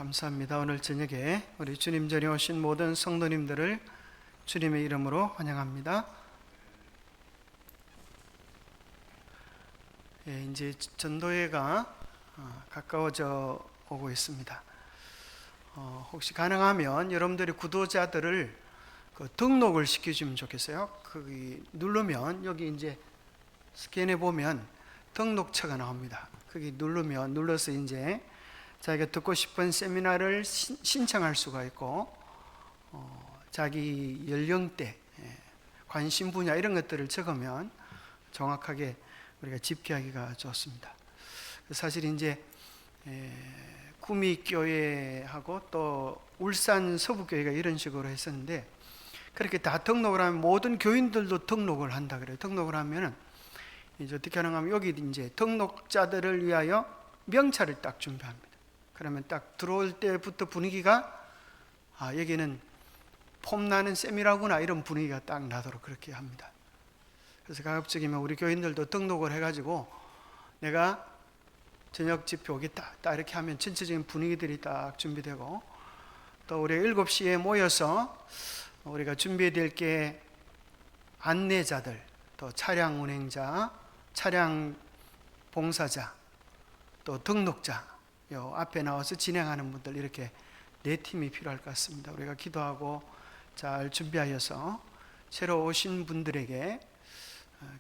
감사합니다. 오늘 저녁에 우리 주님 전에 오신 모든 성도님들을 주님의 이름으로 환영합니다. 이제 전도회가 가까워져 오고 있습니다. 혹시 가능하면 여러분들이 구도자들을 등록을 시켜주면 좋겠어요. 거기 누르면 여기 이제 스캔해 보면 등록처가 나옵니다. 거기 눌러서 이제 자기가 듣고 싶은 세미나를 신청할 수가 있고, 자기 연령대, 관심 분야 이런 것들을 적으면 정확하게 우리가 집계하기가 좋습니다. 사실 이제 구미교회하고 또 울산 서부교회가 이런 식으로 했었는데, 그렇게 다 등록을 하면 모든 교인들도 등록을 한다 그래요. 등록을 하면은 이제 어떻게 하는가 하면 여기 이제 등록자들을 위하여 명찰을 딱 준비합니다. 그러면 딱 들어올 때부터 분위기가 여기는 폼나는 세미나구나 이런 분위기가 딱 나도록 그렇게 합니다. 그래서 가급적이면 우리 교인들도 등록을 해가지고 내가 저녁 집회 오겠다 딱 이렇게 하면 전체적인 분위기들이 딱 준비되고, 또 우리 7시에 모여서 우리가 준비해야 될 게 안내자들, 또 차량 운행자, 차량 봉사자, 또 등록자, 요 앞에 나와서 진행하는 분들, 이렇게 4팀이 필요할 것 같습니다. 우리가 기도하고 잘 준비하여서 새로 오신 분들에게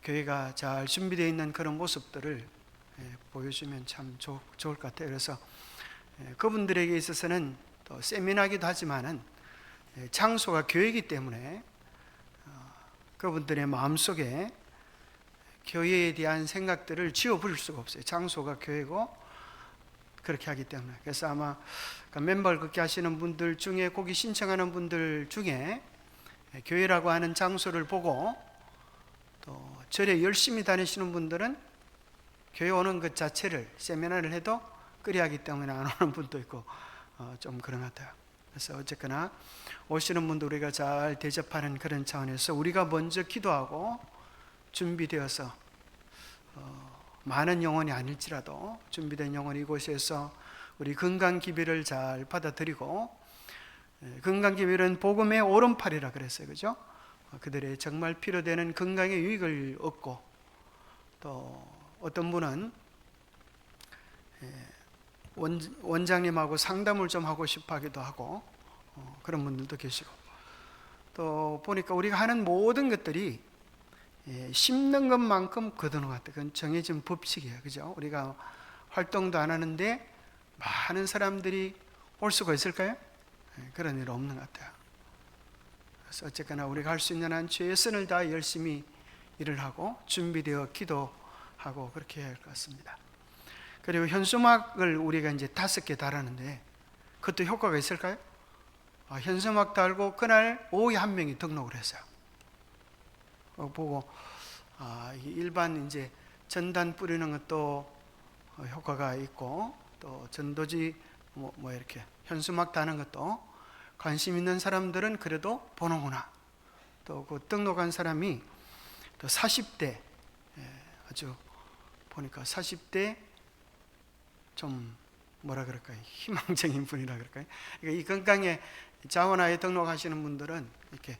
교회가 잘 준비되어 있는 그런 모습들을 보여주면 참 좋을 것 같아요. 그래서 그분들에게 있어서는 또 세미나기도 하지만은 장소가 교회이기 때문에 그분들의 마음속에 교회에 대한 생각들을 지워버릴 수가 없어요. 장소가 교회고 그렇게 하기 때문에. 그래서 아마 멤버를 그렇게 하시는 분들 중에, 거기 신청하는 분들 중에 교회라고 하는 장소를 보고 또 절에 열심히 다니시는 분들은 교회 오는 것 자체를, 세미나를 해도 끄려하기 때문에 안 오는 분도 있고 좀 그런 것 같아요. 그래서 어쨌거나 오시는 분들 우리가 잘 대접하는 그런 차원에서 우리가 먼저 기도하고 준비되어서 많은 영혼이 아닐지라도 준비된 영혼이 이곳에서 우리 건강기별을 잘 받아들이고, 건강기별은 복음의 오른팔이라 그랬어요. 그죠? 그들의 정말 필요되는 건강의 유익을 얻고, 또 어떤 분은 원장님하고 상담을 좀 하고 싶어 하기도 하고, 그런 분들도 계시고, 또 보니까 우리가 하는 모든 것들이 심는 것만큼 거두는 것 같아요. 그건 정해진 법칙이에요. 그죠? 우리가 활동도 안 하는데 많은 사람들이 올 수가 있을까요? 그런 일 없는 것 같아요. 그래서 어쨌거나 우리가 할 수 있는 한 최선을 다해 열심히 일을 하고 준비되어 기도하고 그렇게 해야 할 것 같습니다. 그리고 현수막을 우리가 이제 5개 달았는데 그것도 효과가 있을까요? 현수막 달고 그날 오후에 한 명이 등록을 했어요. 보고 일반 이제 전단 뿌리는 것도 효과가 있고, 또 전도지 뭐 이렇게 현수막 다는 것도 관심 있는 사람들은 그래도 보는구나. 또 그 등록한 사람이 또 40대, 아주 보니까 40대 좀 뭐라 그럴까요? 희망적인 분이라 그럴까요? 그러니까 이 건강에 자원하에 등록하시는 분들은 이렇게,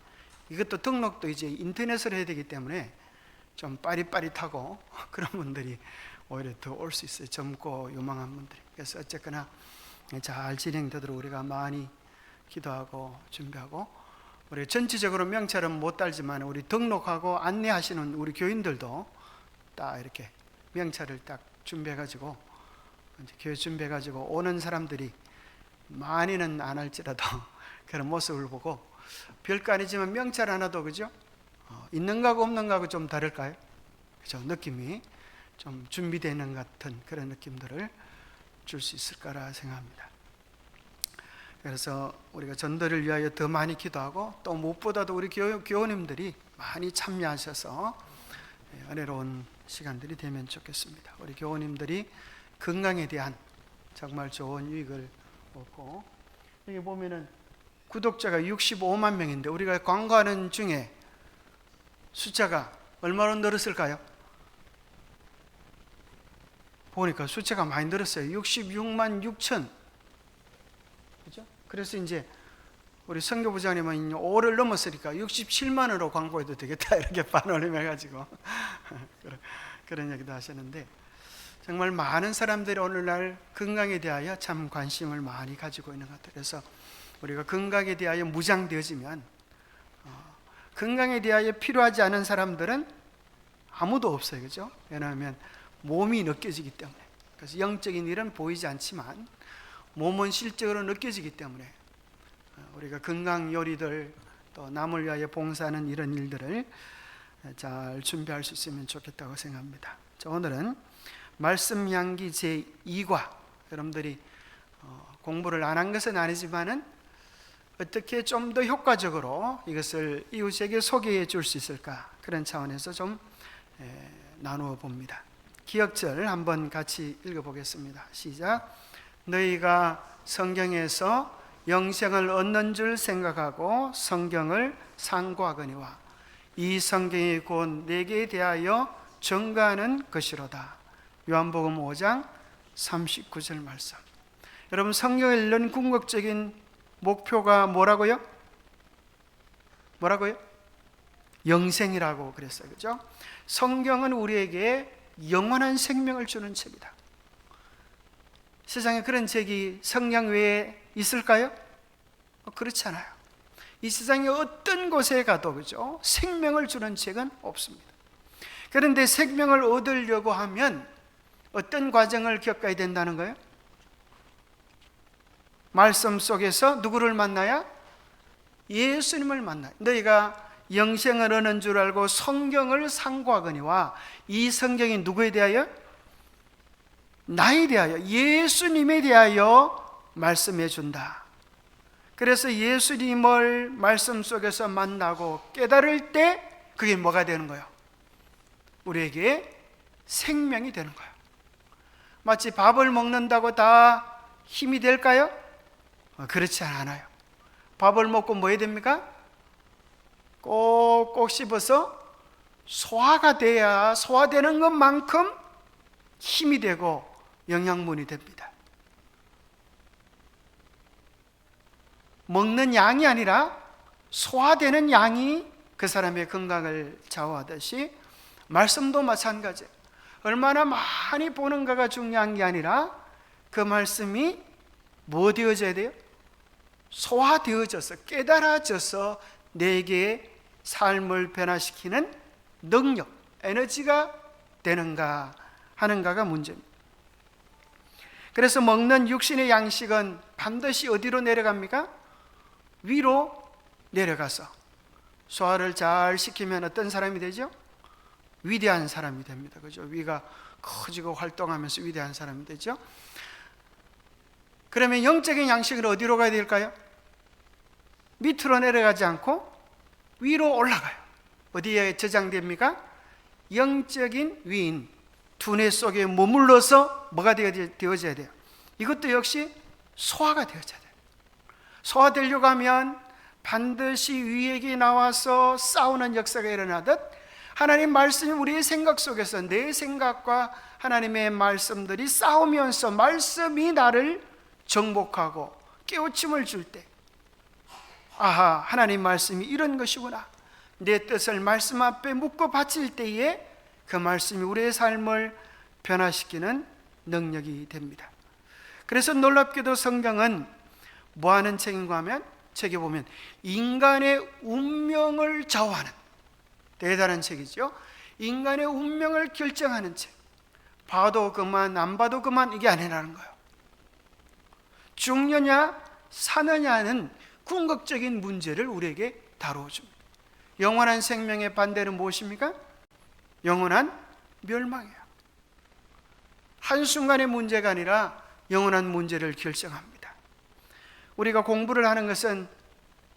이것도 등록도 이제 인터넷으로 해야 되기 때문에 좀 빠릿빠릿하고 그런 분들이 오히려 더 올 수 있어요. 젊고 요망한 분들이. 그래서 어쨌거나 잘 진행되도록 우리가 많이 기도하고 준비하고, 우리 전체적으로 명찰은 못 달지만 우리 등록하고 안내하시는 우리 교인들도 딱 이렇게 명찰을 딱 준비해가지고, 이제 교회 준비해가지고 오는 사람들이 많이는 안 할지라도 그런 모습을 보고, 별거 아니지만 명찰 하나도, 그죠? 있는 거하고 없는 거하고 좀 다를까요? 그죠? 느낌이 좀 준비되는 같은 그런 느낌들을 줄 수 있을 거라 생각합니다. 그래서 우리가 전도를 위하여 더 많이 기도하고, 또 무엇보다도 우리 교우님들이 많이 참여하셔서 은혜로운 시간들이 되면 좋겠습니다. 우리 교우님들이 건강에 대한 정말 좋은 유익을 얻고, 여기 보면은 구독자가 65만 명인데 우리가 광고하는 중에 숫자가 얼마로 늘었을까요? 보니까 숫자가 많이 늘었어요. 66만 6천 그래서 이제 우리 선교부장님은 5를 넘었으니까 67만 원으로 광고해도 되겠다 이렇게 반올림해가지고 그런 얘기도 하셨는데, 정말 많은 사람들이 오늘날 건강에 대하여 참 관심을 많이 가지고 있는 것 같아요. 그래서 우리가 건강에 대하여 무장되어지면 건강에 대하여 필요하지 않은 사람들은 아무도 없어요. 그죠? 왜냐하면 몸이 느껴지기 때문에. 그래서 영적인 일은 보이지 않지만 몸은 실적으로 느껴지기 때문에 우리가 건강 요리들, 또 남을 위하여 봉사하는 이런 일들을 잘 준비할 수 있으면 좋겠다고 생각합니다. 자, 오늘은 말씀 향기 제2과, 여러분들이 공부를 안 한 것은 아니지만은 어떻게 좀 더 효과적으로 이것을 이웃에게 소개해 줄 수 있을까, 그런 차원에서 좀 나누어 봅니다. 기억절 한번 같이 읽어보겠습니다. 시작. 너희가 성경에서 영생을 얻는 줄 생각하고 성경을 상고하거니와 이 성경이 곧 내게 대하여 증거하는 것이로다. 요한복음 5장 39절 말씀. 여러분, 성경을 읽는 궁극적인 목표가 뭐라고요? 뭐라고요? 영생이라고 그랬어요. 그죠? 성경은 우리에게 영원한 생명을 주는 책이다. 세상에 그런 책이 성경 외에 있을까요? 그렇지 않아요. 이 세상의 어떤 곳에 가도, 그죠? 생명을 주는 책은 없습니다. 그런데 생명을 얻으려고 하면 어떤 과정을 겪어야 된다는 거예요? 말씀 속에서 누구를 만나야? 예수님을 만나요. 너희가 영생을 얻는 줄 알고 성경을 상고하거니와 이 성경이 누구에 대하여? 나에 대하여, 예수님에 대하여 말씀해 준다. 그래서 예수님을 말씀 속에서 만나고 깨달을 때 그게 뭐가 되는 거예요? 우리에게 생명이 되는 거예요. 마치 밥을 먹는다고 다 힘이 될까요? 그렇지 않아요. 밥을 먹고 뭐 해야 됩니까? 꼭꼭 씹어서 소화가 돼야 소화되는 것만큼 힘이 되고 영양분이 됩니다. 먹는 양이 아니라 소화되는 양이 그 사람의 건강을 좌우하듯이 말씀도 마찬가지예요. 얼마나 많이 보는가가 중요한 게 아니라 그 말씀이 뭐 되어져야 돼요? 소화되어져서 깨달아져서 내게 삶을 변화시키는 능력, 에너지가 되는가 하는가가 문제입니다. 그래서 먹는 육신의 양식은 반드시 어디로 내려갑니까? 위로 내려가서 소화를 잘 시키면 어떤 사람이 되죠? 위대한 사람이 됩니다. 그죠? 위가 커지고 활동하면서 위대한 사람이 되죠. 그러면 영적인 양식은 어디로 가야 될까요? 밑으로 내려가지 않고 위로 올라가요. 어디에 저장됩니까? 영적인 위인, 두뇌 속에 머물러서 뭐가 되어져야 돼요? 이것도 역시 소화가 되어져야 돼요. 소화되려고 하면 반드시 위에게 나와서 싸우는 역사가 일어나듯 하나님 말씀이 우리의 생각 속에서 내 생각과 하나님의 말씀들이 싸우면서 말씀이 나를 정복하고 깨우침을 줄 때, 아하, 하나님 말씀이 이런 것이구나, 내 뜻을 말씀 앞에 묻고 바칠 때에 그 말씀이 우리의 삶을 변화시키는 능력이 됩니다. 그래서 놀랍게도 성경은 뭐 하는 책인가 하면, 책에 보면 인간의 운명을 좌우하는 대단한 책이죠. 인간의 운명을 결정하는 책. 봐도 그만 안 봐도 그만 이게 아니라는 거예요. 죽느냐 사느냐는 궁극적인 문제를 우리에게 다루어줍니다. 영원한 생명의 반대는 무엇입니까? 영원한 멸망이에요. 한순간의 문제가 아니라 영원한 문제를 결정합니다. 우리가 공부를 하는 것은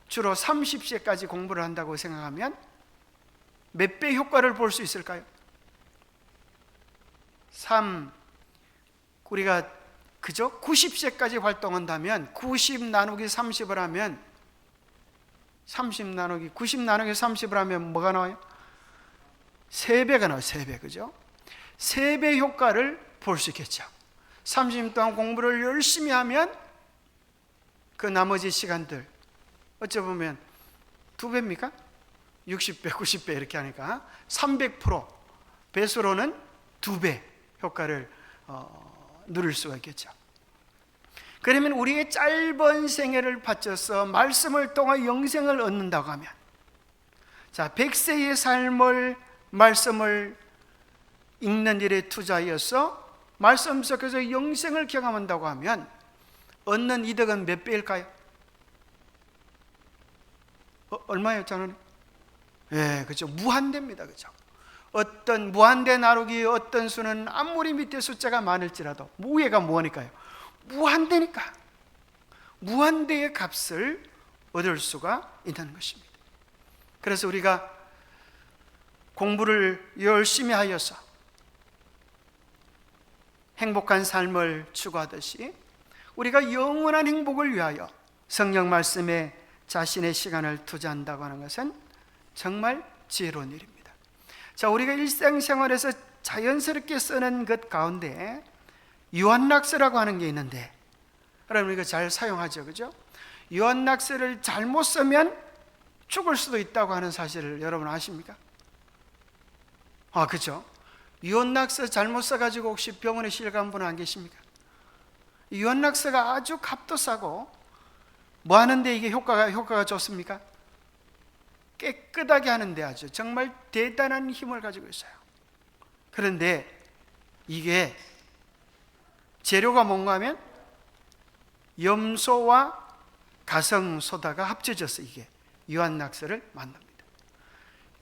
주로 30세까지 공부를 한다고 생각하면 몇 배 효과를 볼 수 있을까요? 우리가 그죠? 90세까지 활동한다면 90 나누기 30을 하면 30 나누기 90 나누기 30을 하면 뭐가 나와요? 3배가 나와요. 3배, 그죠? 3배 효과를 볼 수 있겠죠. 30년 동안 공부를 열심히 하면 그 나머지 시간들 어찌 보면 2배입니까? 60배, 90배 이렇게 하니까 300% 배수로는 2배 효과를 누릴 수가 있겠죠. 그러면 우리의 짧은 생애를 바쳐서 말씀을 통해 영생을 얻는다고 하면, 자, 100세의 삶을 말씀을 읽는 일에 투자하여서 말씀 속에서 영생을 경험한다고 하면 얻는 이득은 몇 배일까요? 얼마예요, 저는? 예, 그렇죠. 무한대입니다. 그렇죠. 어떤 무한대 나누기 어떤 수는 아무리 밑에 숫자가 많을지라도 무게가 뭐니까요? 무한대니까 무한대의 값을 얻을 수가 있다는 것입니다. 그래서 우리가 공부를 열심히 하여서 행복한 삶을 추구하듯이 우리가 영원한 행복을 위하여 성령 말씀에 자신의 시간을 투자한다고 하는 것은 정말 지혜로운 일입니다. 자, 우리가 일상생활에서 자연스럽게 쓰는 것 가운데 유한낙서라고 하는 게 있는데, 여러분 이거 잘 사용하죠, 그죠? 유한낙서를 잘못 쓰면 죽을 수도 있다고 하는 사실을 여러분 아십니까? 그죠? 유한낙서 잘못 써가지고 혹시 병원에 실려간 분은 안 계십니까? 유한낙서가 아주 값도 싸고 뭐 하는데 이게 효과가 좋습니까? 깨끗하게 하는데 아주 정말 대단한 힘을 가지고 있어요. 그런데 이게 재료가 뭔가 하면 염소와 가성소다가 합쳐져서 이게 유한낙서를 만듭니다.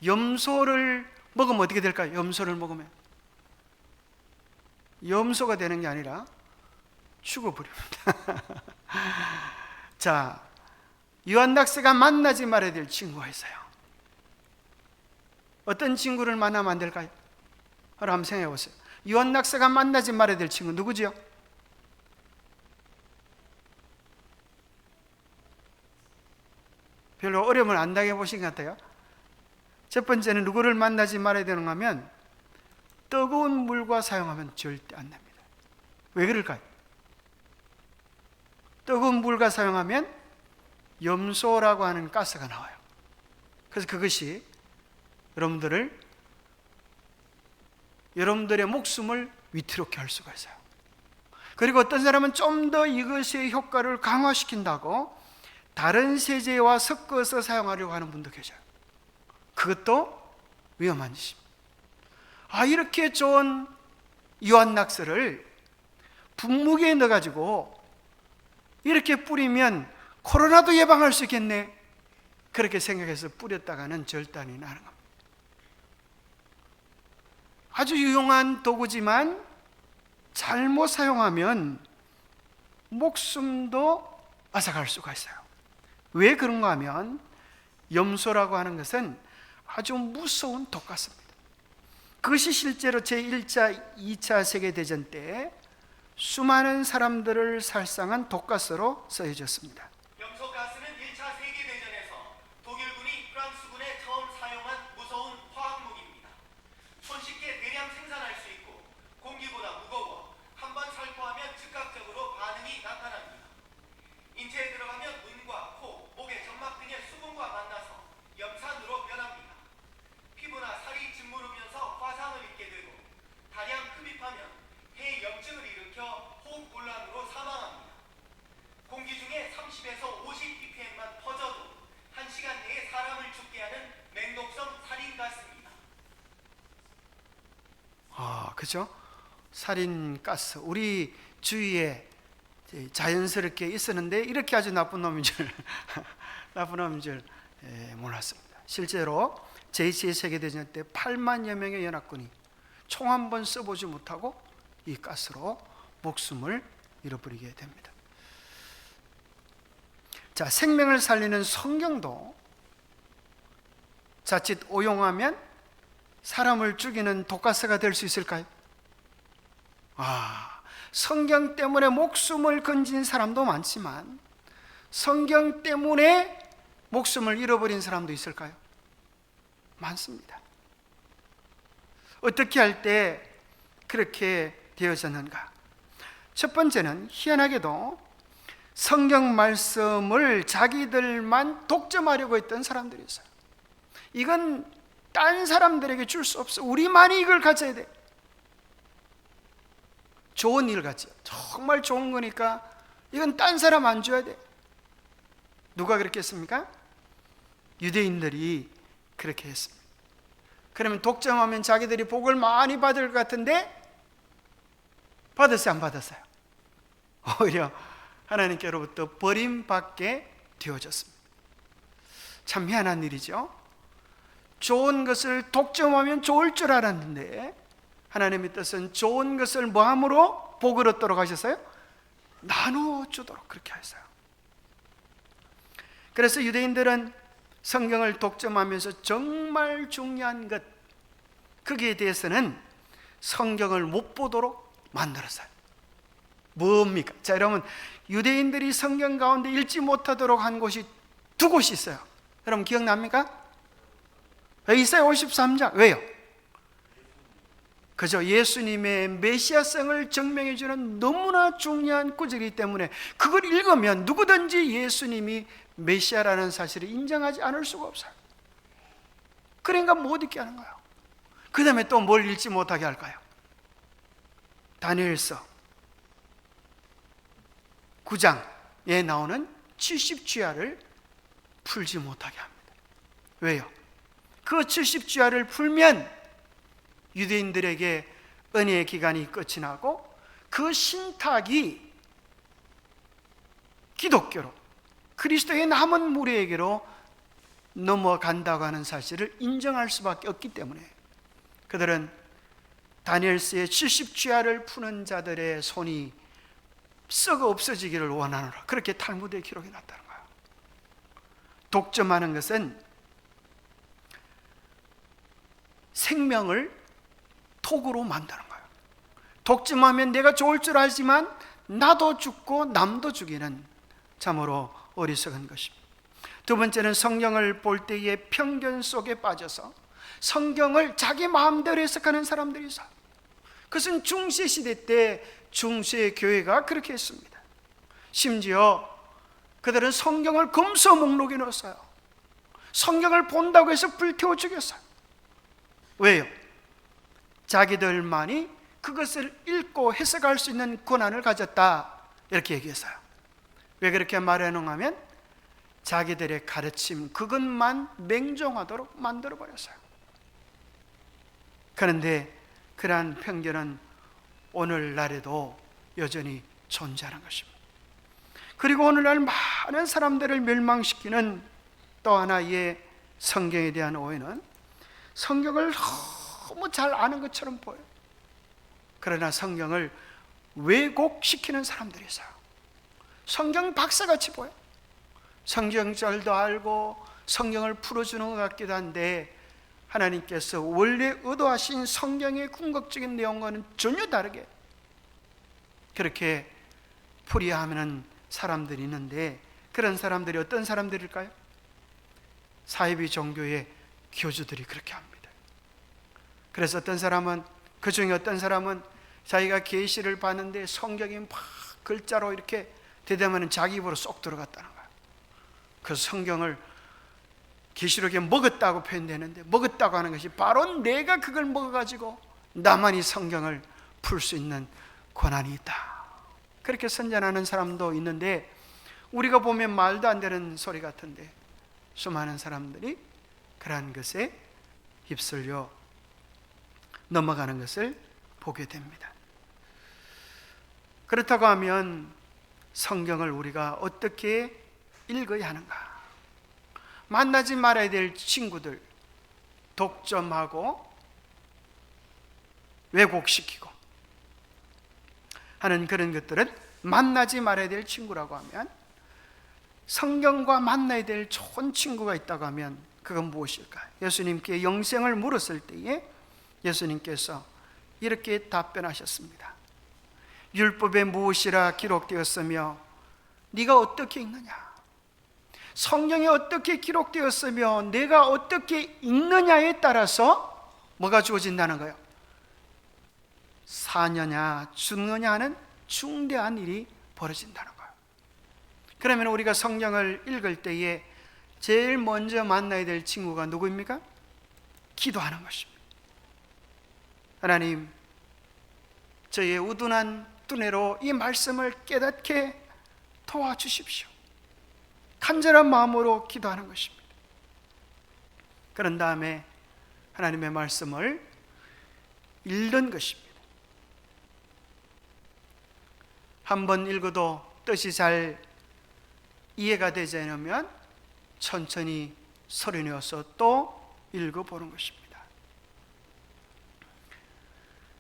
염소를 먹으면 어떻게 될까요? 염소를 먹으면 염소가 되는 게 아니라 죽어버립니다. 자, 유한낙서가 만나지 말아야 될 친구가 있어요. 어떤 친구를 만나면 안 될까요? 한번 생각해 보세요. 유한낙서가 만나지 말아야 될 친구 누구지요? 별로 어려움을 안 당해 보신 것 같아요. 첫 번째는 누구를 만나지 말아야 되는가 하면 뜨거운 물과 사용하면 절대 안 됩니다. 왜 그럴까요? 뜨거운 물과 사용하면 염소라고 하는 가스가 나와요. 그래서 그것이 여러분들의 목숨을 위태롭게 할 수가 있어요. 그리고 어떤 사람은 좀 더 이것의 효과를 강화시킨다고 다른 세제와 섞어서 사용하려고 하는 분도 계셔요. 그것도 위험한 짓입니다. 이렇게 좋은 유한낙서를 분무기에 넣어가지고 이렇게 뿌리면 코로나도 예방할 수 있겠네, 그렇게 생각해서 뿌렸다가는 절단이 나는 겁니다. 아주 유용한 도구지만 잘못 사용하면 목숨도 앗아갈 수가 있어요. 왜 그런가 하면 염소라고 하는 것은 아주 무서운 독 같습니다. 그것이 실제로 제1차, 2차 세계대전 때 수많은 사람들을 살상한 독가스로 쓰여졌습니다. 염소가스는 1차 세계대전에서 독일군이 프랑스군에 처음 사용한 무서운 화학무기입니다. 손쉽게 대량 생산할 수 있고 공기보다 무거워 한 번 살포하면 즉각적으로 반응이 나타납니다. 인체에 들어가면 눈과 코, 목의 점막 등의 수분과 만나서 염산으로 변합니다. 피부나 살이 짓무르면서 화상을 입게 되고 다량 흡입하면 폐염증을 일으켜 호흡곤란으로 사망합니다. 공기 중에 30에서 50ppm만 퍼져도 1시간 내에 사람을 죽게 하는 맹독성 살인가스입니다. 그죠? 살인가스, 우리 주위에 자연스럽게 있었는데 이렇게 아주 나쁜 놈인 줄 몰랐습니다. 실제로 제2차 세계대전 때 8만여 명의 연합군이 총 한 번 써보지 못하고 이 가스로 목숨을 잃어버리게 됩니다. 자, 생명을 살리는 성경도 자칫 오용하면 사람을 죽이는 독가스가 될 수 있을까요? 성경 때문에 목숨을 건진 사람도 많지만 성경 때문에 목숨을 잃어버린 사람도 있을까요? 많습니다. 어떻게 할 때 그렇게 되어졌는가? 첫 번째는 희한하게도 성경 말씀을 자기들만 독점하려고 했던 사람들이 있어요. 이건 딴 사람들에게 줄 수 없어. 우리만이 이걸 가져야 돼. 좋은 일 같죠. 정말 좋은 거니까 이건 딴 사람 안 줘야 돼. 누가 그렇게 했습니까? 유대인들이 그렇게 했습니다. 그러면 독점하면 자기들이 복을 많이 받을 것 같은데 받았어요, 안 받았어요? 오히려 하나님께로부터 버림받게 되어졌습니다. 참 희한한 일이죠. 좋은 것을 독점하면 좋을 줄 알았는데 하나님의 뜻은 좋은 것을 뭐함으로 복을 얻도록 하셨어요? 나눠주도록 그렇게 하셨어요. 그래서 유대인들은 성경을 독점하면서 정말 중요한 것, 거기에 대해서는 성경을 못 보도록 만들었어요. 뭡니까? 자, 여러분, 유대인들이 성경 가운데 읽지 못하도록 한 곳이 두 곳이 있어요. 여러분 기억납니까? 이사야 53장. 왜요? 그죠? 예수님의 메시아성을 증명해 주는 너무나 중요한 구절이기 때문에 그걸 읽으면 누구든지 예수님이 메시아라는 사실을 인정하지 않을 수가 없어요. 그러니까 못 읽게 하는 거예요. 그 다음에 또 뭘 읽지 못하게 할까요? 다니엘서 9장에 나오는 70주야를 풀지 못하게 합니다. 왜요? 그 70주야를 풀면 유대인들에게 은혜의 기간이 끝이 나고 그 신탁이 기독교로, 그리스도의 남은 무리에게로 넘어간다고 하는 사실을 인정할 수밖에 없기 때문에 그들은 다니엘서의 70주야를 푸는 자들의 손이 썩어 없어지기를 원하노라, 그렇게 탈무드의 기록이 났다는 거예요. 독점하는 것은 생명을 독으로 만드는 거예요. 독점하면 내가 좋을 줄 알지만 나도 죽고 남도 죽이는 참으로 어리석은 것입니다. 두 번째는 성경을 볼 때의 편견 속에 빠져서 성경을 자기 마음대로 해석하는 사람들이 있어요. 그것은 중세시대 때 중세 교회가 그렇게 했습니다. 심지어 그들은 성경을 금서 목록에 넣었어요. 성경을 본다고 해서 불태워 죽였어요. 왜요? 자기들만이 그것을 읽고 해석할 수 있는 권한을 가졌다, 이렇게 얘기했어요. 왜 그렇게 말해놓으면 자기들의 가르침 그것만 맹종하도록 만들어버렸어요. 그런데 그러한 편견은 오늘날에도 여전히 존재하는 것입니다. 그리고 오늘날 많은 사람들을 멸망시키는 또 하나의 성경에 대한 오해는 성경을 너무 잘 아는 것처럼 보여요. 그러나 성경을 왜곡시키는 사람들이 있어요. 성경 박사같이 보여요. 성경절도 알고 성경을 풀어주는 것 같기도 한데 하나님께서 원래 의도하신 성경의 궁극적인 내용과는 전혀 다르게 그렇게 풀이하는 사람들이 있는데, 그런 사람들이 어떤 사람들일까요? 사이비 종교의 교주들이 그렇게 합니다. 그래서 어떤 사람은, 그 중에 어떤 사람은 자기가 계시를 봤는데 성경이 막 글자로 이렇게 대담하는 자기 입으로 쏙 들어갔다는 거예요. 그 성경을 계시록에 먹었다고 표현되는데 먹었다고 하는 것이 바로 내가 그걸 먹어가지고 나만이 성경을 풀 수 있는 권한이 있다, 그렇게 선전하는 사람도 있는데, 우리가 보면 말도 안 되는 소리 같은데 수많은 사람들이 그러한 것에 휩쓸려 넘어가는 것을 보게 됩니다. 그렇다고 하면 성경을 우리가 어떻게 읽어야 하는가? 만나지 말아야 될 친구들, 독점하고 왜곡시키고 하는 그런 것들은 만나지 말아야 될 친구라고 하면, 성경과 만나야 될 좋은 친구가 있다고 하면 그건 무엇일까? 예수님께 영생을 물었을 때에 예수님께서 이렇게 답변하셨습니다. 율법에 무엇이라 기록되었으며 네가 어떻게 읽느냐? 성경에 어떻게 기록되었으며 내가 어떻게 읽느냐에 따라서 뭐가 주어진다는 거예요? 사느냐 죽느냐 하는 중대한 일이 벌어진다는 거예요. 그러면 우리가 성경을 읽을 때에 제일 먼저 만나야 될 친구가 누구입니까? 기도하는 것입니다. 하나님, 저의 우둔한 두뇌로 이 말씀을 깨닫게 도와주십시오. 간절한 마음으로 기도하는 것입니다. 그런 다음에 하나님의 말씀을 읽는 것입니다. 한번 읽어도 뜻이 잘 이해가 되지 않으면 천천히 소리내어서 또 읽어보는 것입니다.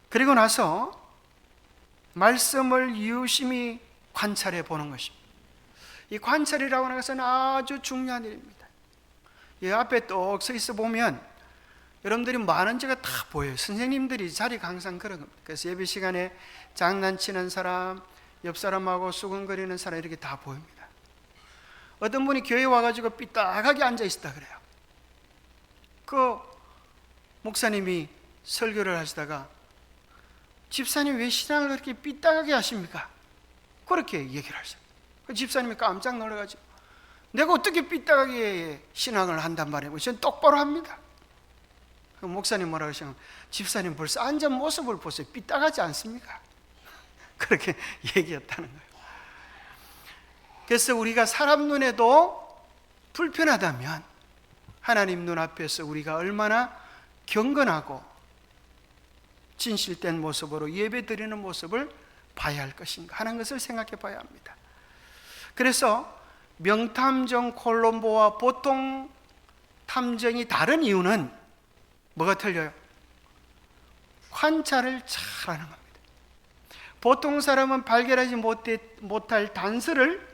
그리고 나서 말씀을 유심히 관찰해 보는 것입니다. 이 관찰이라고 하는 것은 아주 중요한 일입니다. 이 앞에 똑 서 있어 보면 여러분들이 많은 지가 다 보여요. 선생님들이 자리가 항상 그런 겁니다. 그래서 예배 시간에 장난치는 사람, 옆 사람하고 수근거리는 사람 이렇게 다 보입니다. 어떤 분이 교회 와가지고 삐딱하게 앉아 있었다 그래요. 그 목사님이 설교를 하시다가 집사님 왜 신앙을 그렇게 삐딱하게 하십니까? 그렇게 얘기를 하셨어요. 그 집사님이 깜짝 놀라가지고 내가 어떻게 삐딱하게 신앙을 한단 말이에요. 저는 똑바로 합니다. 그 목사님 뭐라고 하시냐면 집사님 벌써 앉은 모습을 보세요. 삐딱하지 않습니까? 그렇게 얘기했다는 거예요. 그래서 우리가 사람 눈에도 불편하다면 하나님 눈앞에서 우리가 얼마나 경건하고 진실된 모습으로 예배 드리는 모습을 봐야 할 것인가 하는 것을 생각해 봐야 합니다. 그래서 명탐정 콜롬보와 보통 탐정이 다른 이유는 뭐가 틀려요? 관찰을 잘하는 겁니다. 보통 사람은 발견하지 못할 단서를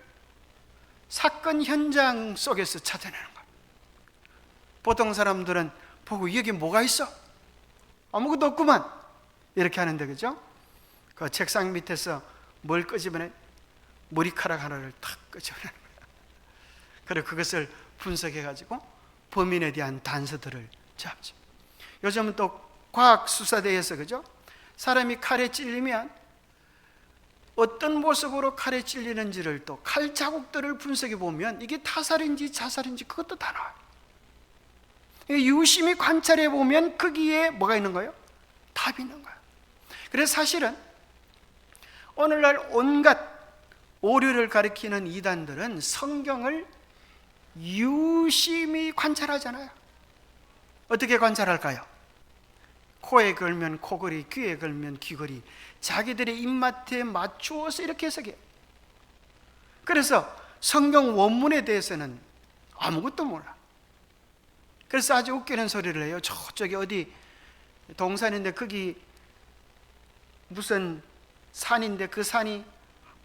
사건 현장 속에서 찾아내는 거예요. 보통 사람들은 보고 여기 뭐가 있어? 아무것도 없구만 이렇게 하는데, 그죠? 그 책상 밑에서 뭘 끄집어내? 머리카락 하나를 탁 끄집어내는 거예요. 그리고 그것을 분석해가지고 범인에 대한 단서들을 잡죠. 요즘은 또 과학 수사대에서, 그죠? 사람이 칼에 찔리면 어떤 모습으로 칼에 찔리는지를 또 칼 자국들을 분석해 보면 이게 타살인지 자살인지 그것도 다 나와요. 유심히 관찰해 보면 거기에 뭐가 있는 거예요? 답이 있는 거예요. 그래서 사실은 오늘날 온갖 오류를 가리키는 이단들은 성경을 유심히 관찰하잖아요. 어떻게 관찰할까요? 코에 걸면 코걸이, 귀에 걸면 귀걸이, 자기들의 입맛에 맞추어서 이렇게 해석해요. 그래서 성경 원문에 대해서는 아무것도 몰라. 그래서 아주 웃기는 소리를 해요. 저쪽에 어디 동산인데 거기 무슨 산인데 그 산이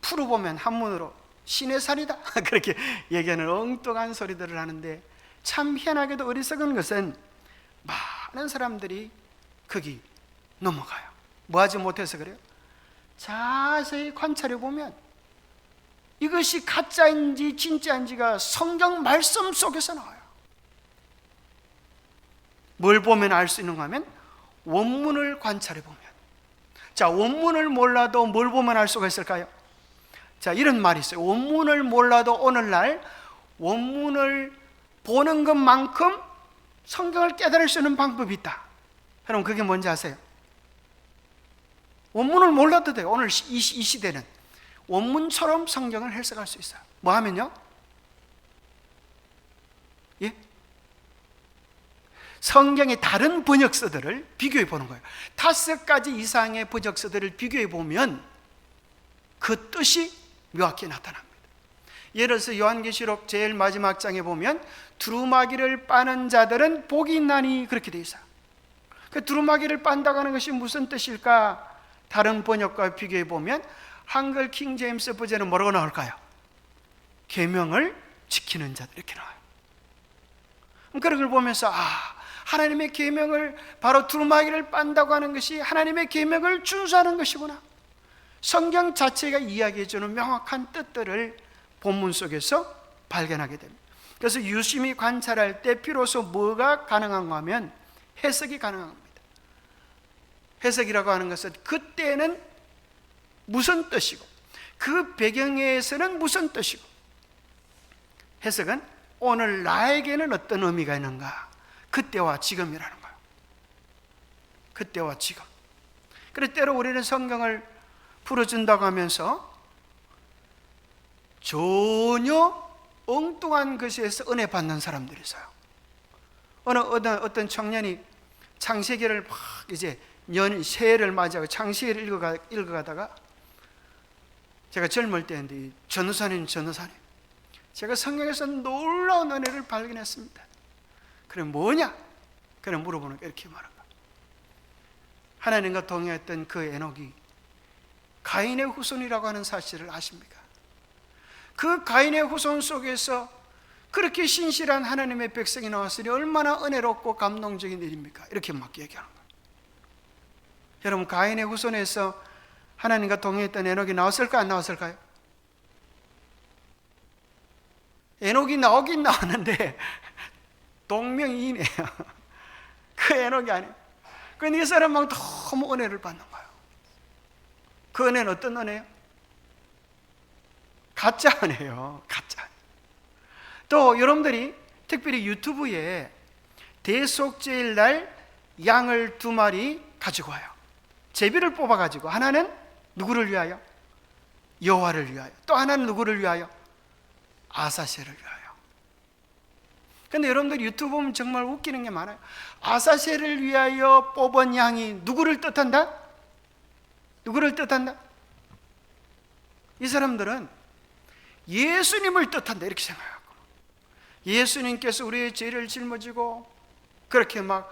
풀어보면 한문으로 신의 산이다 그렇게 얘기하는 엉뚱한 소리들을 하는데, 참 희한하게도 어리석은 것은 많은 사람들이 거기 넘어가요. 뭐하지 못해서 그래요? 자세히 관찰해 보면 이것이 가짜인지 진짜인지가 성경 말씀 속에서 나와요. 뭘 보면 알 수 있는가 하면 원문을 관찰해 보면. 자, 원문을 몰라도 뭘 보면 알 수가 있을까요? 자, 이런 말이 있어요. 원문을 몰라도 오늘날 원문을 보는 것만큼 성경을 깨달을 수 있는 방법이 있다. 여러분, 그게 뭔지 아세요? 원문을 몰라도 돼요. 오늘 이 시대는 원문처럼 성경을 해석할 수 있어요. 뭐 하면요? 예? 성경의 다른 번역서들을 비교해 보는 거예요. 5가지 이상의 번역서들을 비교해 보면 그 뜻이 명확히 나타납니다. 예를 들어서 요한계시록 제일 마지막 장에 보면 두루마기를 빠는 자들은 복이 있나니 그렇게 되어 있어요. 그 두루마기를 빤다고 하는 것이 무슨 뜻일까? 다른 번역과 비교해 보면 한글 킹 제임스 버전은 뭐라고 나올까요? 계명을 지키는 자들 이렇게 나와요. 그런 걸 보면서 하나님의 계명을, 바로 두루마기를 빤다고 하는 것이 하나님의 계명을 준수하는 것이구나. 성경 자체가 이야기해 주는 명확한 뜻들을 본문 속에서 발견하게 됩니다. 그래서 유심히 관찰할 때 비로소 뭐가 가능한가 하면 해석이 가능합니다. 해석이라고 하는 것은 그때는 무슨 뜻이고 그 배경에서는 무슨 뜻이고 해석은 오늘 나에게는 어떤 의미가 있는가? 그때와 지금이라는 거예요. 그때와 지금. 그래서 때로 우리는 성경을 풀어준다고 하면서 전혀 엉뚱한 것에서 은혜 받는 사람들이 있어요. 어떤 청년이 창세기를 막 이제 새해를 맞이하고 창세기를 읽어가다가 제가 젊을 때인데 전우사님 제가 성경에서 놀라운 은혜를 발견했습니다. 그래 뭐냐? 그래 물어보니까 이렇게 말한 거야. 하나님과 동행했던 그 에녹이 가인의 후손이라고 하는 사실을 아십니까? 그 가인의 후손 속에서 그렇게 신실한 하나님의 백성이 나왔으니 얼마나 은혜롭고 감동적인 일입니까? 이렇게 막 얘기하는 거예요. 여러분, 가인의 후손에서 하나님과 동행했던 에녹이 나왔을까 안 나왔을까요? 에녹이 나오긴 나왔는데 동명이인이에요. 그 에녹이 아니에요. 그런데 이 사람은 너무 은혜를 받는 거예요. 그 은혜는 어떤 은혜예요? 가짜 은혜예요. 가짜. 또 여러분들이 특별히 유튜브에 대속죄일 날 양을 2마리 가지고 와요. 제비를 뽑아가지고 하나는 누구를 위하여? 여호와를 위하여. 또 하나는 누구를 위하여? 아사셀을 위하여. 근데 여러분들 유튜브 보면 정말 웃기는 게 많아요. 아사셀을 위하여 뽑은 양이 누구를 뜻한다? 누구를 뜻한다? 이 사람들은 예수님을 뜻한다 이렇게 생각하고, 예수님께서 우리의 죄를 짊어지고 그렇게 막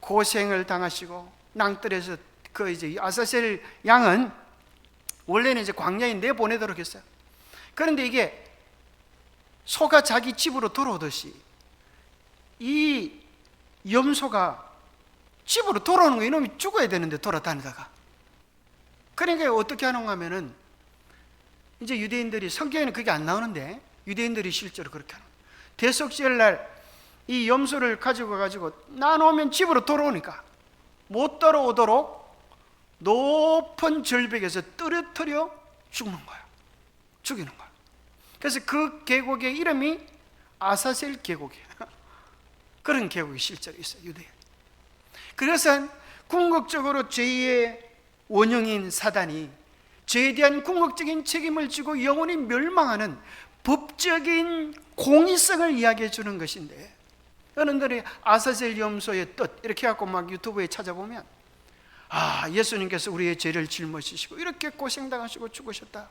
고생을 당하시고 낭떠러에서 그 이제 아사셀 양은 원래는 이제 광야에 내보내도록 했어요. 그런데 이게 소가 자기 집으로 돌아오듯이 이 염소가 집으로 돌아오는 거예요. 이놈이 죽어야 되는데 돌아다니다가. 그러니까 어떻게 하는가 하면은 이제 유대인들이, 성경에는 그게 안 나오는데 유대인들이 실제로 그렇게 하는 거예요. 대속죄일 날 이 염소를 가지고 가지고 나놓으면 집으로 돌아오니까 못 돌아오도록 높은 절벽에서 떨어뜨려 죽는 거예요. 죽이는 거예요. 그래서 그 계곡의 이름이 아사셀 계곡이에요. 그런 계곡이 실제로 있어요, 유대에. 그래서 궁극적으로 죄의 원형인 사단이 죄에 대한 궁극적인 책임을 지고 영원히 멸망하는 법적인 공의성을 이야기해 주는 것인데, 여러분들이 아사셀 염소의 뜻 이렇게 해갖고 막 유튜브에 찾아보면 예수님께서 우리의 죄를 짊어지시고 이렇게 고생당하시고 죽으셨다,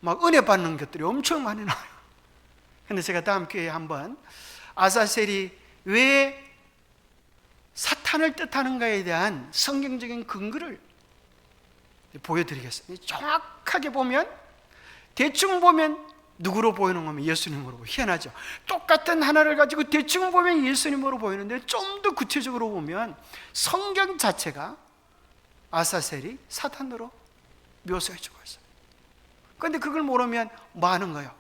막 은혜 받는 것들이 엄청 많이 나와요. 근데 제가 다음 기회에 한번 아사셀이 왜 사탄을 뜻하는가에 대한 성경적인 근거를 보여드리겠습니다. 정확하게 보면, 대충 보면 누구로 보이는 거면 예수님으로 보여요. 희한하죠. 똑같은 하나를 가지고 대충 보면 예수님으로 보이는데 좀 더 구체적으로 보면 성경 자체가 아사셀이 사탄으로 묘사해주고 있어요. 그런데 그걸 모르면 뭐 하는 거예요?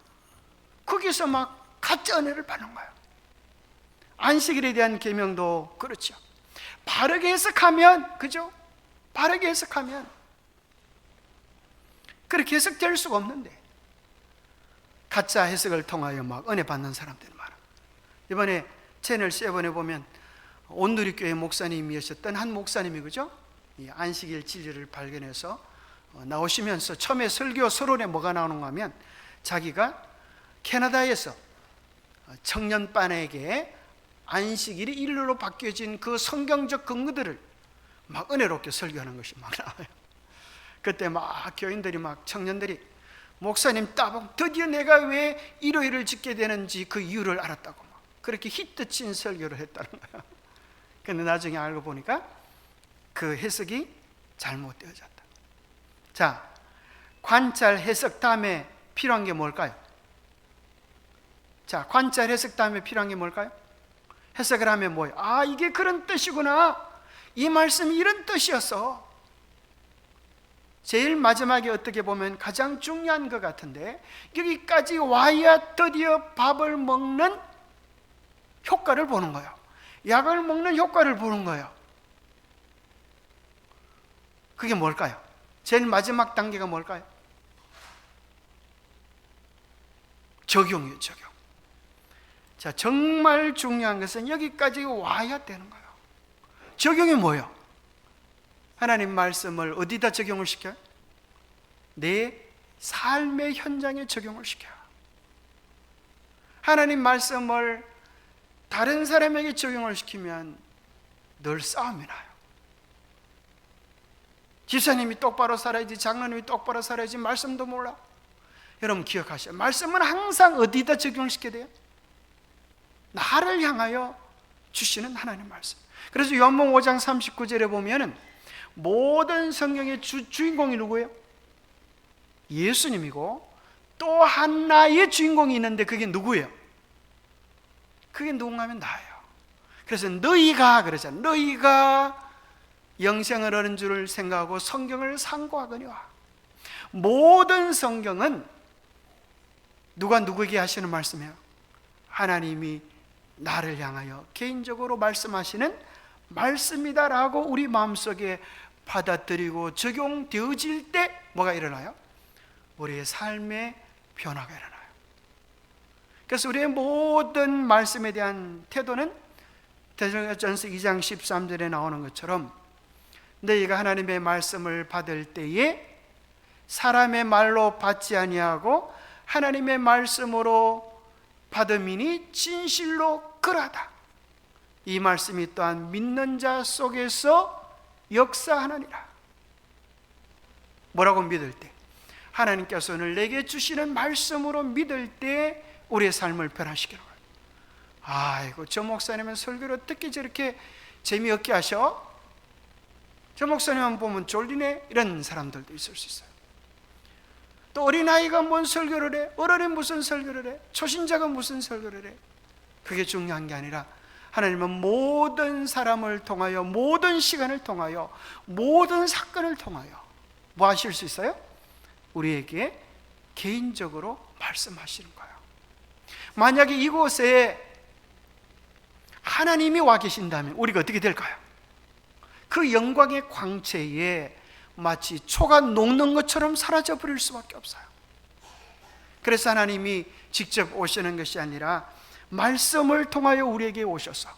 거기서 막 가짜 은혜를 받는 거예요. 안식일에 대한 계명도 그렇죠. 바르게 해석하면, 그죠? 바르게 해석하면 그렇게 해석될 수가 없는데 가짜 해석을 통하여 막 은혜 받는 사람들이 많아요. 이번에 채널 7에 보면 온누리교회 목사님이셨던 한 목사님이, 그죠? 이 안식일 진리를 발견해서 나오시면서 처음에 설교 서론에 뭐가 나오는가 하면 자기가 캐나다에서 청년반에게 안식일이 일요일로 바뀌어진 그 성경적 근거들을 막 은혜롭게 설교하는 것이 막 나와요. 그때 막 교인들이, 막 청년들이, 목사님 따봉, 드디어 내가 왜 일요일을 짓게 되는지 그 이유를 알았다고 막 그렇게 히트친 설교를 했다는 거예요. 근데 나중에 알고 보니까 그 해석이 잘못되어졌다. 자, 관찰 해석 다음에 필요한 게 뭘까요? 자, 관찰 해석 다음에 필요한 게 뭘까요? 해석을 하면 뭐예요? 이게 그런 뜻이구나, 이 말씀이 이런 뜻이었어. 제일 마지막에 어떻게 보면 가장 중요한 것 같은데, 여기까지 와야 드디어 밥을 먹는 효과를 보는 거예요. 약을 먹는 효과를 보는 거예요. 그게 뭘까요? 제일 마지막 단계가 뭘까요? 적용이에요, 적용. 자, 정말 중요한 것은 여기까지 와야 되는 거예요. 적용이 뭐예요? 하나님 말씀을 어디다 적용을 시켜요? 내 삶의 현장에 적용을 시켜요. 하나님 말씀을 다른 사람에게 적용을 시키면 늘 싸움이 나요. 집사님이 똑바로 살아야지, 장로님이 똑바로 살아야지, 말씀도 몰라. 여러분 기억하세요. 말씀은 항상 어디다 적용시켜야 돼요? 나를 향하여 주시는 하나님 말씀. 그래서 요한복음 5장 39절에 보면은 모든 성경의 주인공이 누구예요? 예수님이고 또 하나의 주인공이 있는데 그게 누구예요? 그게 누군가 하면 나예요. 그래서 너희가 그러잖아요. 너희가 영생을 얻은 줄을 생각하고 성경을 상고하거니와. 모든 성경은 누가 누구에게 하시는 말씀이에요? 하나님이 나를 향하여 개인적으로 말씀하시는 말씀이다라고 우리 마음속에 받아들이고 적용되어질 때 뭐가 일어나요? 우리의 삶의 변화가 일어나요. 그래서 우리의 모든 말씀에 대한 태도는 데살로니가전서 2장 13절에 나오는 것처럼 너희가 하나님의 말씀을 받을 때에 사람의 말로 받지 아니하고 하나님의 말씀으로 받음이니 진실로 그러하다. 이 말씀이 또한 믿는 자 속에서 역사하느니라. 뭐라고 믿을 때? 하나님께서 오늘 내게 주시는 말씀으로 믿을 때 우리의 삶을 변화시키는 거예요. 아이고, 저 목사님은 설교를 어떻게 저렇게 재미없게 하셔? 저 목사님만 보면 졸리네? 이런 사람들도 있을 수 있어요. 또 어린아이가 뭔 설교를 해? 어른이 무슨 설교를 해? 초신자가 무슨 설교를 해? 그게 중요한 게 아니라 하나님은 모든 사람을 통하여, 모든 시간을 통하여, 모든 사건을 통하여 뭐 하실 수 있어요? 우리에게 개인적으로 말씀하시는 거예요. 만약에 이곳에 하나님이 와 계신다면 우리가 어떻게 될까요? 그 영광의 광채에 마치 초가 녹는 것처럼 사라져 버릴 수밖에 없어요. 그래서 하나님이 직접 오시는 것이 아니라 말씀을 통하여 우리에게 오셔서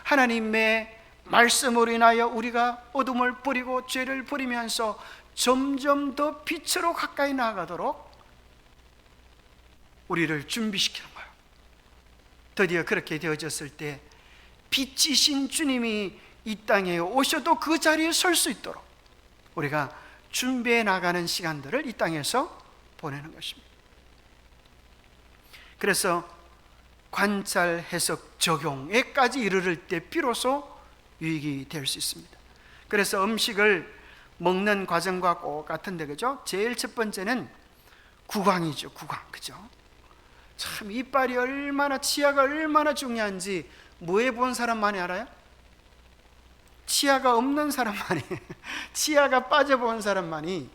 하나님의 말씀으로 인하여 우리가 어둠을 버리고 죄를 버리면서 점점 더 빛으로 가까이 나아가도록 우리를 준비시키는 거예요. 드디어 그렇게 되어졌을 때 빛이신 주님이 이 땅에 오셔도 그 자리에 설 수 있도록 우리가 준비해 나가는 시간들을 이 땅에서 보내는 것입니다. 그래서 관찰, 해석, 적용에까지 이르를 때 비로소 유익이 될 수 있습니다. 그래서 음식을 먹는 과정과 똑같은데, 그죠? 제일 첫 번째는 구강이죠. 구강, 그죠? 참 이빨이 얼마나, 치아가 얼마나 중요한지 뭐해 본 사람만이 알아요? 치아가 없는 사람만이 치아가 빠져본 사람만이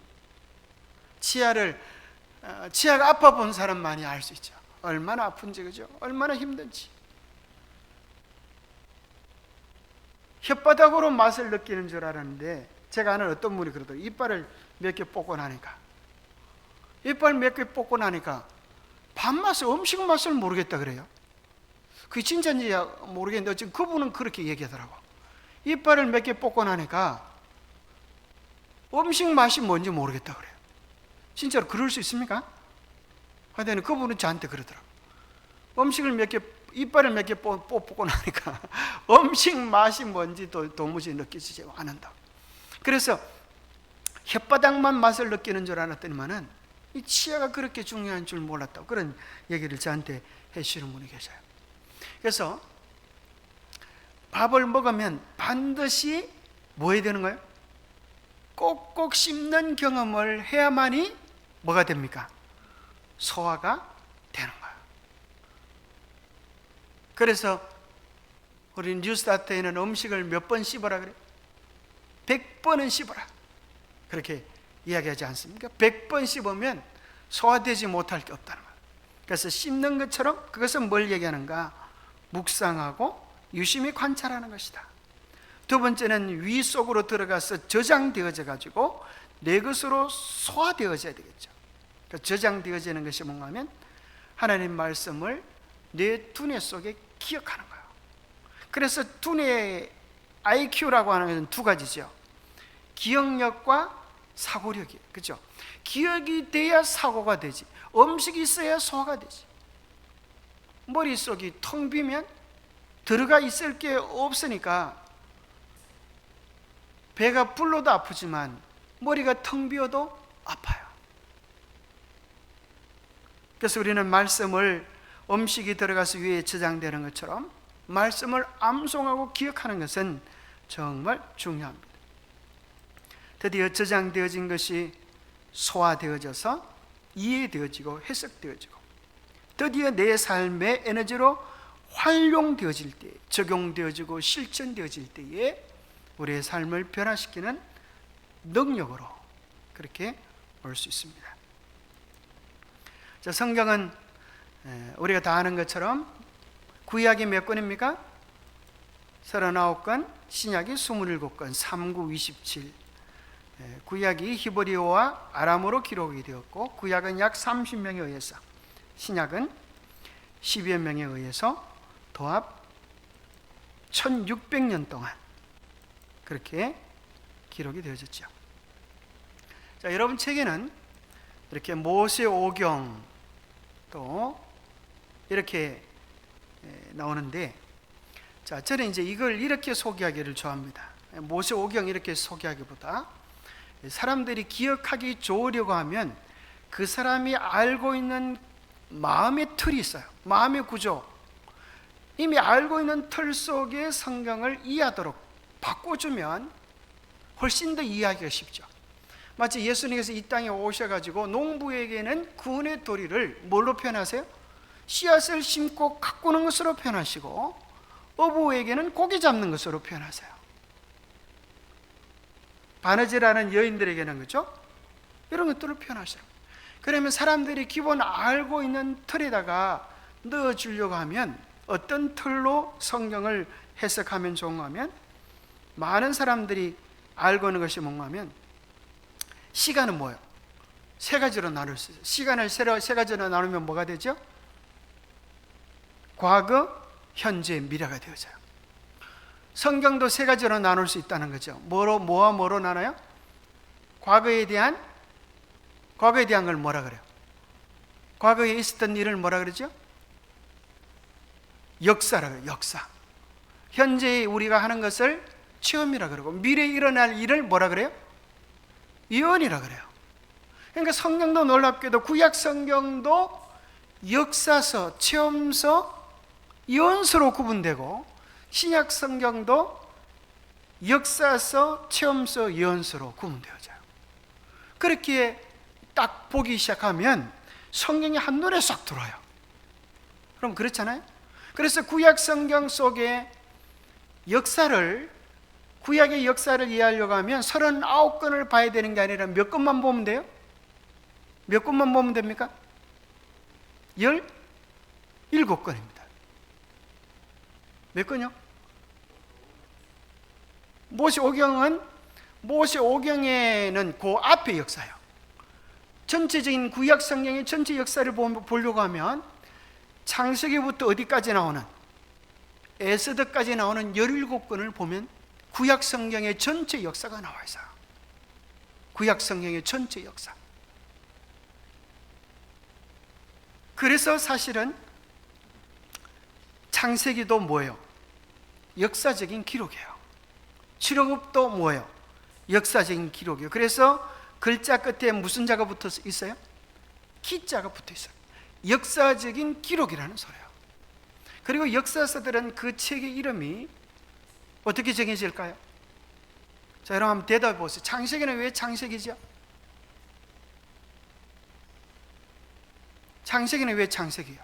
치아가 아파 본 사람만이 알 수 있죠. 얼마나 아픈지, 그죠? 얼마나 힘든지. 혓바닥으로 맛을 느끼는 줄 알았는데 제가 아는 어떤 분이 그러더라고요. 이빨을 몇 개 뽑고 나니까 밥맛을, 음식 맛을 모르겠다 그래요. 그게 진짜인지 모르겠는데 지금 그분은 그렇게 얘기하더라고. 이빨을 몇 개 뽑고 나니까 음식 맛이 뭔지 모르겠다 그래요. 진짜로 그럴 수 있습니까? 하여튼 그분은 저한테 그러더라고. 이빨을 몇 개 뽑고 나니까 음식 맛이 뭔지 도무지 느끼지 않는다. 그래서 혓바닥만 맛을 느끼는 줄 알았더니만은 이 치아가 그렇게 중요한 줄 몰랐다고 그런 얘기를 저한테 해주시는 분이 계셔요. 그래서 밥을 먹으면 반드시 뭐 해야 되는 거예요? 꼭꼭 씹는 경험을 해야만이 뭐가 됩니까? 소화가 되는 거예요. 그래서 우리 뉴스타트에는 음식을 몇 번 씹어라 그래요? 100번은 씹어라 그렇게 이야기하지 않습니까? 100번 씹으면 소화되지 못할 게 없다는 거예요. 그래서 씹는 것처럼 그것은 뭘 얘기하는가? 묵상하고 유심히 관찰하는 것이다. 두 번째는 위 속으로 들어가서 저장되어져 가지고 내 것으로 소화되어져야 되겠죠. 그러니까 저장되어지는 것이 뭔가 하면 하나님 말씀을 내 두뇌 속에 기억하는 거예요. 그래서 두뇌 IQ라고 하는 것은 두 가지죠. 기억력과 사고력이에요. 그렇죠? 기억이 돼야 사고가 되지, 음식이 있어야 소화가 되지. 머릿속이 텅 비면 들어가 있을 게 없으니까 배가 불러도 아프지만 머리가 텅 비어도 아파요. 그래서 우리는 말씀을 음식이 들어가서 위에 저장되는 것처럼 말씀을 암송하고 기억하는 것은 정말 중요합니다. 드디어 저장되어진 것이 소화되어져서 이해되어지고 해석되어지고 드디어 내 삶의 에너지로 활용되어질 때, 적용되어지고 실천되어질 때에 우리의 삶을 변화시키는 능력으로 그렇게 올 수 있습니다. 자, 성경은 우리가 다 아는 것처럼 구약이 몇 권입니까? 39권, 신약이 27권, 3, 9, 27. 구약이 히브리어와 아람어로 기록이 되었고 구약은 약 30명에 의해서, 신약은 10여 명에 의해서 도합 1600년 동안 그렇게 기록이 되어졌죠. 자, 여러분 책에는 이렇게 모세오경 또 이렇게 나오는데, 자, 저는 이제 이걸 이렇게 소개하기를 좋아합니다. 모세오경 이렇게 소개하기보다 사람들이 기억하기 좋으려고 하면 그 사람이 알고 있는 마음의 틀이 있어요. 마음의 구조, 이미 알고 있는 틀 속에 성경을 이해하도록 바꿔주면 훨씬 더 이해하기가 쉽죠. 마치 예수님께서 이 땅에 오셔가지고 농부에게는 구원의 도리를 뭘로 표현하세요? 씨앗을 심고 가꾸는 것으로 표현하시고 어부에게는 고기 잡는 것으로 표현하세요. 바느질하는 여인들에게는 그죠? 이런 것들을 표현하세요. 그러면 사람들이 기본 알고 있는 틀에다가 넣어주려고 하면 어떤 틀로 성경을 해석하면 좋은가 하면, 많은 사람들이 알고 있는 것이 뭔가 하면 시간은 뭐예요? 세 가지로 나눌 수 있어요. 시간을 세 가지로 나누면 뭐가 되죠? 과거, 현재, 미래가 되어져요. 성경도 세 가지로 나눌 수 있다는 거죠. 뭐와 뭐로 나눠요? 과거에 대한 걸 뭐라 그래요? 과거에 있었던 일을 뭐라 그러죠? 역사라 그래요. 역사. 현재 우리가 하는 것을 체험이라 그러고, 미래에 일어날 일을 뭐라 그래요? 예언이라 그래요. 그러니까 성경도 놀랍게도 구약 성경도 역사서, 체험서, 예언서로 구분되고 신약 성경도 역사서, 체험서, 예언서로 구분되어져요. 그렇게 딱 보기 시작하면 성경이 한눈에 싹 들어와요. 그럼 그렇잖아요? 그래서 구약 성경 속에 구약의 역사를 이해하려고 하면 39권을 봐야 되는 게 아니라 몇 권만 보면 돼요? 몇 권만 보면 됩니까? 17권입니다. 몇 권이요? 모세오경에는 그 앞에 역사예요. 전체적인 구약 성경의 전체 역사를 보려고 하면 창세기부터 어디까지 나오는, 에스더까지 나오는 17권을 보면 구약 성경의 전체 역사가 나와 있어요. 구약 성경의 전체 역사. 그래서 사실은 창세기도 뭐예요? 역사적인 기록이에요. 출애굽도 뭐예요? 역사적인 기록이에요. 그래서 글자 끝에 무슨 자가 붙어 있어요? 기자가 붙어 있어요. 역사적인 기록이라는 소리예요. 그리고 역사서들은 그 책의 이름이 어떻게 정해질까요? 자, 여러분 한번 대답해 보세요. 창세기는 왜 창세기죠? 창세기는 왜 창세기예요?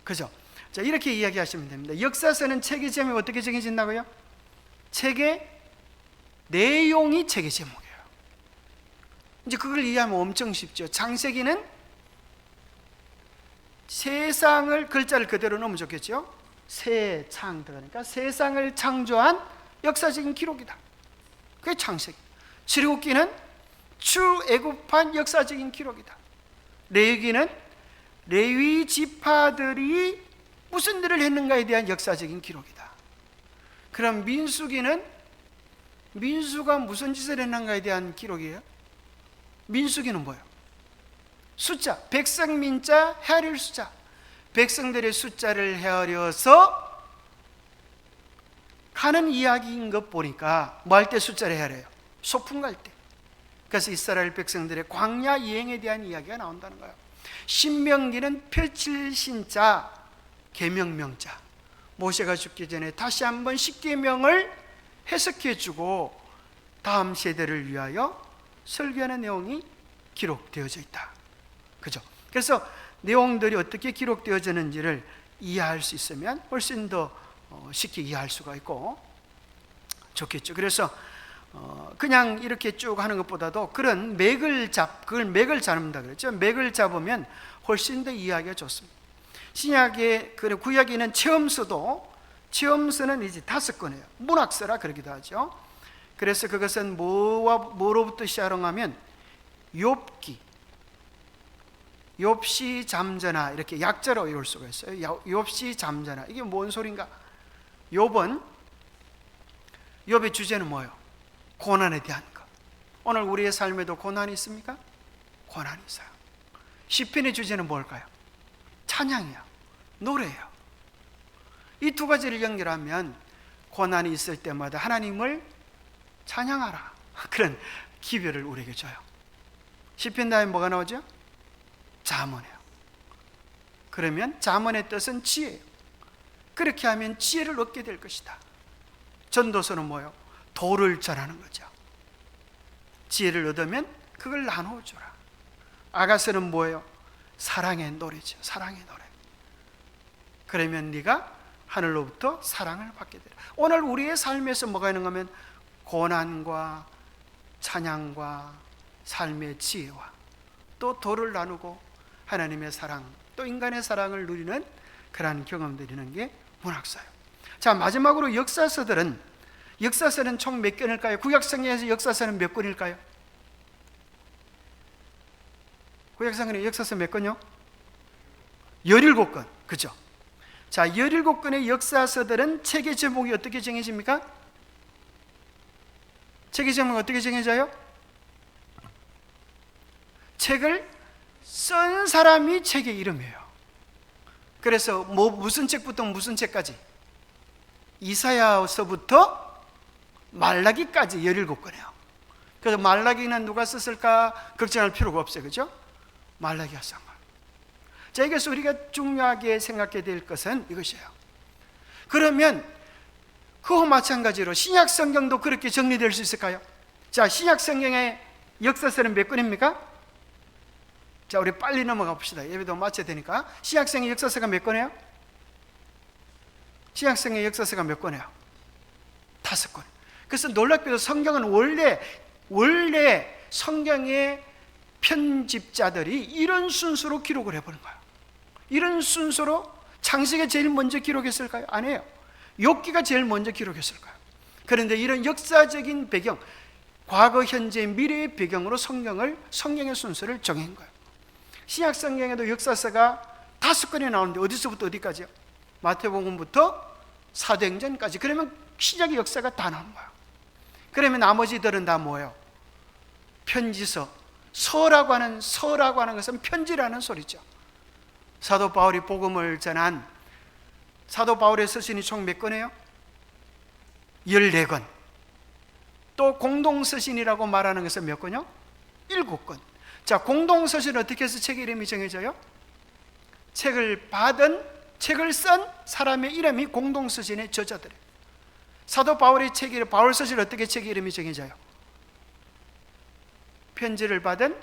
그죠? 자, 이렇게 이야기하시면 됩니다. 역사서는 책의 제목이 어떻게 정해진다고요? 책의 내용이 책의 제목이에요. 이제 그걸 이해하면 엄청 쉽죠. 창세기는 세상을, 글자를 그대로 넣으면 좋겠죠. 세창 들어가니까 세상을 창조한 역사적인 기록이다. 그게 창세기. 출애굽기는 출애굽한 역사적인 기록이다. 레위기는 레위 지파들이 무슨 일을 했는가에 대한 역사적인 기록이다. 그럼 민수기는 민수가 무슨 짓을 했는가에 대한 기록이에요. 민수기는 뭐예요? 숫자, 백성 민자 헤아릴 숫자, 백성들의 숫자를 헤아려서 가는 이야기인 것 보니까 뭐 할 때 숫자를 헤아려요? 소풍 갈 때. 그래서 이스라엘 백성들의 광야 여행에 대한 이야기가 나온다는 거예요. 신명기는 펼칠 신자, 계명명자. 모세가 죽기 전에 다시 한번 십계명을 해석해 주고 다음 세대를 위하여 설교하는 내용이 기록되어져 있다. 그죠? 그래서 내용들이 어떻게 기록되어지는지를 이해할 수 있으면 훨씬 더 쉽게 이해할 수가 있고 좋겠죠. 그래서 그냥 이렇게 쭉 하는 것보다도 그런 그걸 맥을 잡는다 그랬죠. 맥을 잡으면 훨씬 더 이해하기가 좋습니다. 신약의 구약에는 체험서는 이제 5권이에요. 문학서라 그러기도 하죠. 그래서 그것은 뭐로부터 시작하면 욥기, 욥시 잠자나 이렇게 약자로 외울 수가 있어요. 욥시 잠자나 이게 뭔 소린가? 욥의 주제는 뭐예요? 고난에 대한 것. 오늘 우리의 삶에도 고난이 있습니까? 고난이 있어요. 시편의 주제는 뭘까요? 찬양이야, 노래예요. 이 두 가지를 연결하면 고난이 있을 때마다 하나님을 찬양하라 그런 기별을 우리에게 줘요. 시편 다음에 뭐가 나오죠? 잠언이에요. 그러면 잠언의 뜻은 지혜예요. 그렇게 하면 지혜를 얻게 될 것이다. 전도서는 뭐예요? 도를 전하는 거죠. 지혜를 얻으면 그걸 나누어 주라. 아가서는 뭐예요? 사랑의 노래죠. 사랑의 노래. 그러면 네가 하늘로부터 사랑을 받게 되라. 오늘 우리의 삶에서 뭐가 있는가 하면 고난과 찬양과 삶의 지혜와 또 도를 나누고 하나님의 사랑 또 인간의 사랑을 누리는 그러한 경험들이 있는 게 문학서예요. 자, 마지막으로 역사서는 총 몇 권일까요? 구약성경에서 역사서는 몇 권일까요? 구약성경의 역사서 몇 권요? 17권. 그죠? 자, 17권의 역사서들은 책의 제목이 어떻게 정해집니까? 책의 제목이 어떻게 정해져요? 책을 쓴 사람이 책의 이름이에요. 그래서 무슨 책부터 무슨 책까지? 이사야서부터 말라기까지 17권이에요. 그래서 말라기는 누가 썼을까 걱정할 필요가 없어요. 그죠? 말라기가 쓴 거예요. 자, 여기서 우리가 중요하게 생각해야 될 것은 이것이에요. 그러면 그와 마찬가지로 신약 성경도 그렇게 정리될 수 있을까요? 자, 신약 성경의 역사서는 몇 권입니까? 자, 우리 빨리 넘어가 봅시다. 예배도 마쳐야 되니까. 신약 성경 역사서가 몇 권이에요? 신약 성경 역사서가 몇 권이에요? 5권. 그래서 놀랍게도 성경은 원래 성경의 편집자들이 이런 순서로 기록을 해보는 거예요. 이런 순서로 창세기가 제일 먼저 기록했을까요? 아니에요. 욥기가 제일 먼저 기록했을까요? 그런데 이런 역사적인 배경, 과거, 현재, 미래의 배경으로 성경의 순서를 정한 거예요. 신약 성경에도 역사서가 5권이 나오는데 어디서부터 어디까지요? 마태복음부터 사도행전까지. 그러면 신약의 역사가 다 나오는 거예요. 그러면 나머지들은 다 뭐예요? 편지서. 서라고 하는 것은 편지라는 소리죠. 사도 바울이 복음을 전한 사도 바울의 서신이 총 몇 권이에요? 14권. 또 공동서신이라고 말하는 것은 몇 권이요? 7권. 자, 공동서신은 어떻게 해서 책 이름이 정해져요? 책을 쓴 사람의 이름이 공동서신의 저자들이에요. 사도 바울의 책 이름, 바울 서신 어떻게 책 이름이 정해져요? 편지를 받은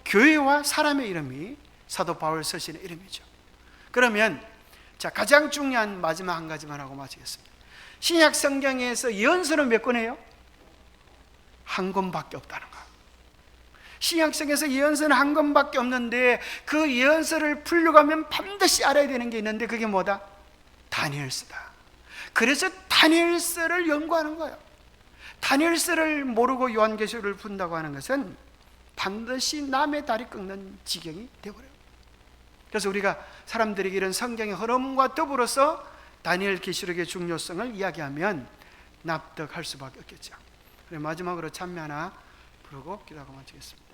교회와 사람의 이름이 사도 바울 서신의 이름이죠. 그러면 자, 가장 중요한 마지막 한 가지만 하고 마치겠습니다. 신약 성경에서 예언서는 몇 권이에요? 한 권밖에 없다는 거. 신약 성경에서 예언서는 한 권밖에 없는데 그 예언서를 풀려가면 반드시 알아야 되는 게 있는데 그게 뭐다? 다니엘서다. 그래서 다니엘서를 연구하는 거예요. 다니엘서를 모르고 요한계시록을 푼다고 하는 것은 반드시 남의 다리 꺾는 지경이 되어버려요. 그래서 우리가 사람들에게 이런 성경의 흐름과 더불어서 다니엘 계시록의 중요성을 이야기하면 납득할 수밖에 없겠죠. 그리고 마지막으로 찬미 하나 부르고 기도하고 마치겠습니다.